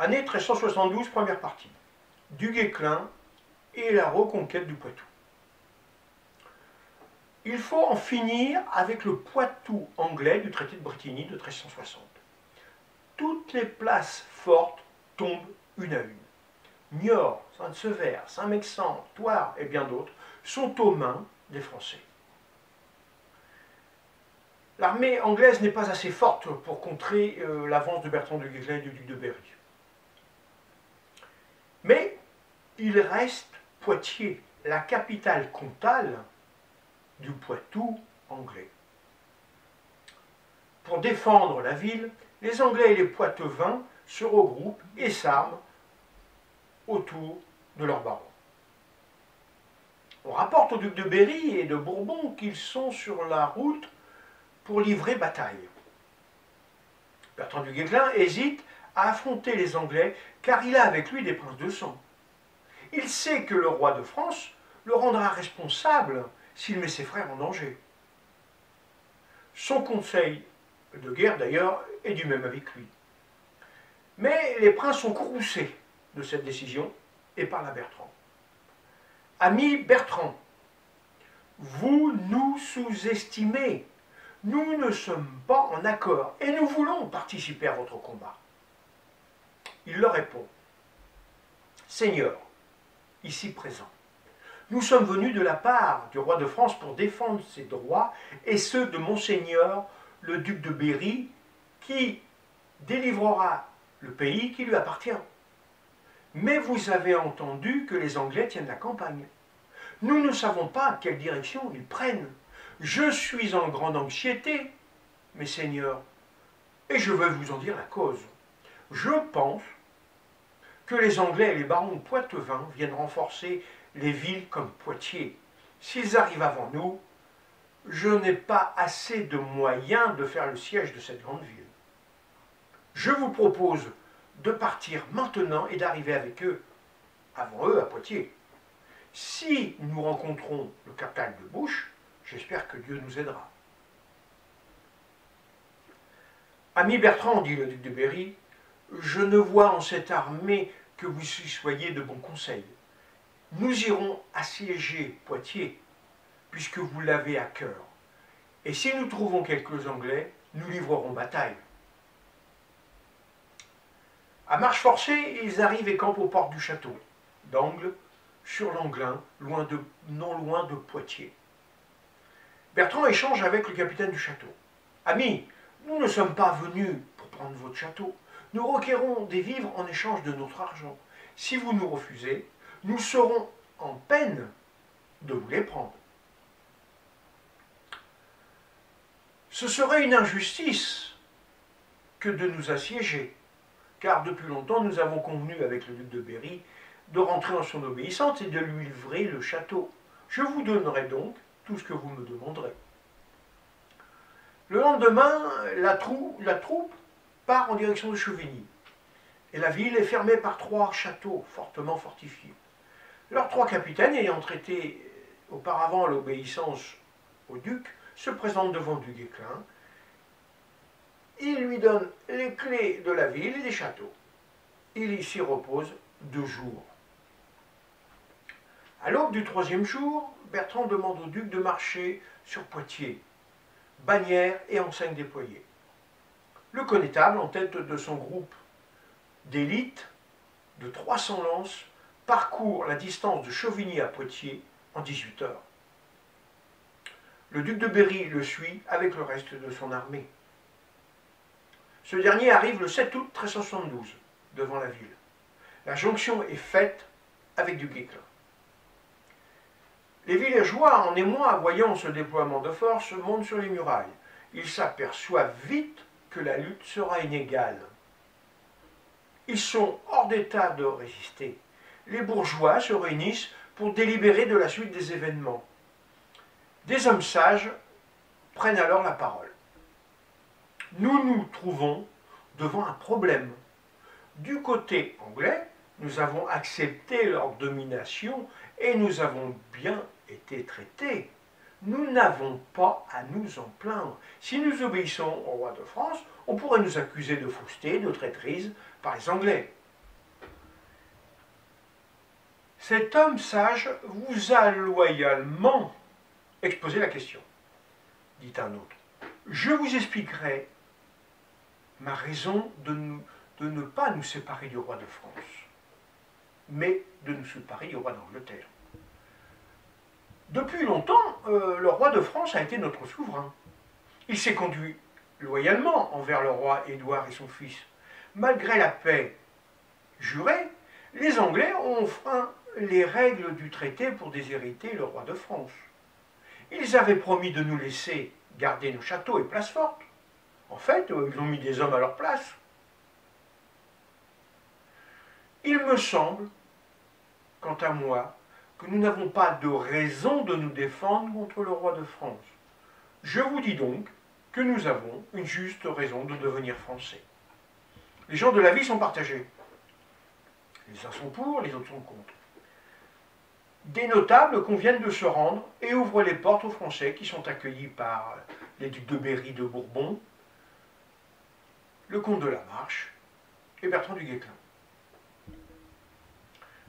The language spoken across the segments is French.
Année 1372, première partie. Du Guesclin et la reconquête du Poitou. Il faut en finir avec le Poitou anglais du traité de Bretigny de 1360. Toutes les places fortes tombent une à une. Niort, Saint-Sever, Saint-Mexant, Thouars et bien d'autres sont aux mains des Français. L'armée anglaise n'est pas assez forte pour contrer l'avance de Bertrand de Guesclin et du duc de Berry. Mais il reste Poitiers, la capitale comtale du Poitou anglais. Pour défendre la ville, les Anglais et les Poitevins se regroupent et s'arment autour de leur baron. On rapporte au duc de Berry et de Bourbon qu'ils sont sur la route pour livrer bataille. Bertrand du Guesclin hésite à affronter les Anglais car il a avec lui des princes de sang. Il sait que le roi de France le rendra responsable s'il met ses frères en danger. Son conseil de guerre, d'ailleurs, est du même avec lui. Mais les princes sont courroucés de cette décision et parlent à Bertrand. Ami Bertrand, vous nous sous-estimez. Nous ne sommes pas en accord et nous voulons participer à votre combat. Il leur répond, Seigneur, ici présent, nous sommes venus de la part du roi de France pour défendre ses droits et ceux de Monseigneur le duc de Berry, qui délivrera le pays qui lui appartient. Mais vous avez entendu que les Anglais tiennent la campagne. Nous ne savons pas quelle direction ils prennent. Je suis en grande anxiété, mes seigneurs, et je veux vous en dire la cause. Je pense que les Anglais et les barons de Poitevin viennent renforcer les villes comme Poitiers. S'ils arrivent avant nous, je n'ai pas assez de moyens de faire le siège de cette grande ville. Je vous propose de partir maintenant et d'arriver avec eux, avant eux, à Poitiers. Si nous rencontrons le capitaine de Bouche, j'espère que Dieu nous aidera. Ami Bertrand, dit le duc de Berry, je ne vois en cette armée que vous soyez de bons conseils. Nous irons assiéger Poitiers, puisque vous l'avez à cœur. Et si nous trouvons quelques Anglais, nous livrerons bataille. À marche forcée, ils arrivent et campent aux portes du château, d'Angle, sur l'Anglin, non loin de Poitiers. Bertrand échange avec le capitaine du château. Amis, nous ne sommes pas venus pour prendre votre château. Nous requérons des vivres en échange de notre argent. Si vous nous refusez, nous serons en peine de vous les prendre. Ce serait une injustice que de nous assiéger, car depuis longtemps nous avons convenu avec le duc de Berry de rentrer en son obéissance et de lui livrer le château. Je vous donnerai donc tout ce que vous me demanderez. Le lendemain, la troupe part en direction de Chevigny, et la ville est fermée par 3 châteaux fortement fortifiés. Leurs 3 capitaines, ayant traité auparavant l'obéissance au duc, se présentent devant du Guesclin. Il lui donne les clés de la ville et des châteaux. Il s'y repose 2 jours. À l'aube du 3e jour, Bertrand demande au duc de marcher sur Poitiers, bannières et enseignes déployées. Le connétable, en tête de son groupe d'élite de 300 lances, parcourt la distance de Chevigny à Poitiers en 18 heures. Le duc de Berry le suit avec le reste de son armée. Ce dernier arrive le 7 août 1372 devant la ville. La jonction est faite avec du Guesclin. Les villageois, en émoi, voyant ce déploiement de force, montent sur les murailles. Ils s'aperçoivent vite que la lutte sera inégale. Ils sont hors d'état de résister. Les bourgeois se réunissent pour délibérer de la suite des événements. Des hommes sages prennent alors la parole. Nous nous trouvons devant un problème. Du côté anglais, nous avons accepté leur domination et nous avons bien été traités. Nous n'avons pas à nous en plaindre. Si nous obéissons au roi de France, on pourrait nous accuser de fausseté, de traîtrise par les Anglais. cet homme sage vous a loyalement exposé la question, dit un autre. Je vous expliquerai ma raison de ne pas nous séparer du roi de France, mais de nous séparer du roi d'Angleterre. Depuis longtemps, le roi de France a été notre souverain. Il s'est conduit loyalement envers le roi Édouard et son fils. Malgré la paix jurée, les Anglais ont enfreint les règles du traité pour déshériter le roi de France. Ils avaient promis de nous laisser garder nos châteaux et places fortes. En fait, ils ont mis des hommes à leur place. Il me semble, quant à moi, que nous n'avons pas de raison de nous défendre contre le roi de France. Je vous dis donc que nous avons une juste raison de devenir français. Les gens de la ville sont partagés. Les uns sont pour, les autres sont contre. Des notables conviennent de se rendre et ouvrent les portes aux Français qui sont accueillis par les ducs de Berry de Bourbon, le comte de la Marche et Bertrand du Guesclin.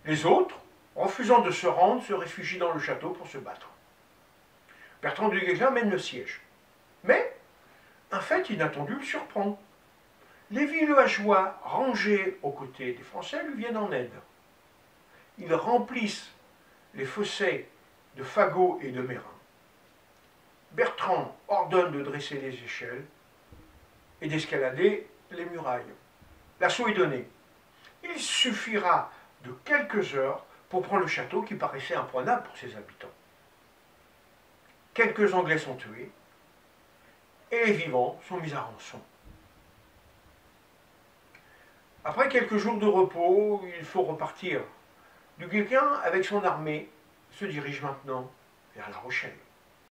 Les autres, refusant de se rendre, se réfugient dans le château pour se battre. Bertrand du Guesclin mène le siège. Mais un fait inattendu le surprend. Les villageois rangés aux côtés des Français lui viennent en aide. Ils remplissent les fossés de fagots et de mérins. Bertrand ordonne de dresser les échelles et d'escalader les murailles. L'assaut est donné. Il suffira de quelques heures pour prendre le château qui paraissait imprenable pour ses habitants. Quelques Anglais sont tués et les vivants sont mis à rançon. Après quelques jours de repos, il faut repartir. Du Guesclin, avec son armée, se dirige maintenant vers La Rochelle.